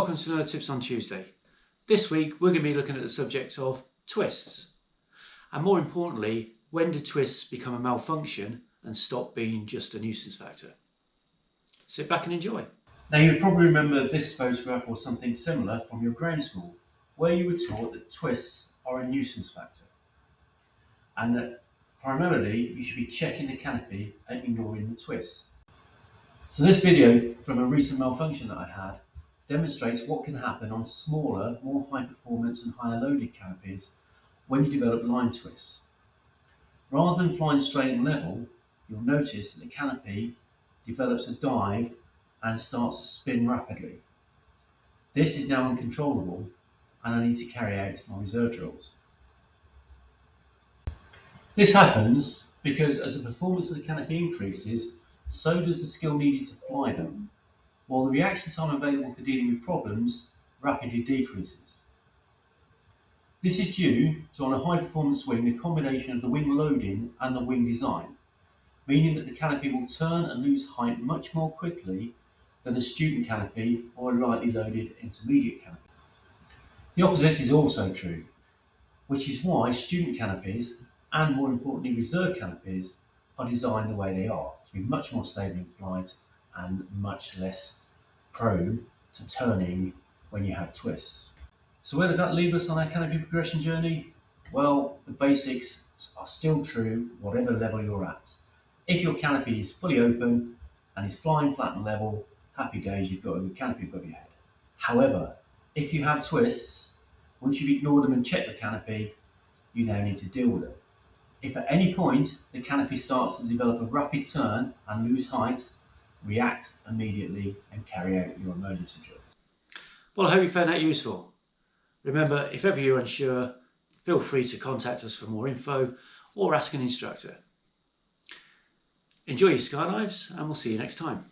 welcome to another Tips on Tuesday. This week we're going to be looking at the subject of twists, and more importantly, when do twists become a malfunction and stop being just a nuisance factor? Sit back and enjoy. Now you probably remember this photograph or something similar from your grammar school, where you were taught that twists are a nuisance factor and that primarily you should be checking the canopy and ignoring the twists. So this video from a recent malfunction that I had demonstrates what can happen on smaller, more high performance and higher loaded canopies when you develop line twists. Rather than flying straight and level, you'll notice that the canopy develops a dive and starts to spin rapidly. This is now uncontrollable and I need to carry out my reserve drills. This happens because as the performance of the canopy increases, so does the skill needed to fly them, while the reaction time available for dealing with problems rapidly decreases. This is due to, on a high performance wing, the combination of the wing loading and the wing design, meaning that the canopy will turn and lose height much more quickly than a student canopy or a lightly loaded intermediate canopy. The opposite is also true, which is why student canopies, and more importantly reserve canopies, are designed the way they are, to be much more stable in flight and much less prone to turning when you have twists. So where does that leave us on our canopy progression journey? Well, the basics are still true whatever level you're at. If your canopy is fully open and is flying flat and level, happy days, you've got a good canopy above your head. However, if you have twists, once you've ignored them and checked the canopy, you now need to deal with them. If at any point the canopy starts to develop a rapid turn and lose height, react immediately and carry out your emergency drills. Well, I hope you found that useful. Remember, if ever you're unsure, feel free to contact us for more info or ask an instructor. Enjoy your skydives and we'll see you next time.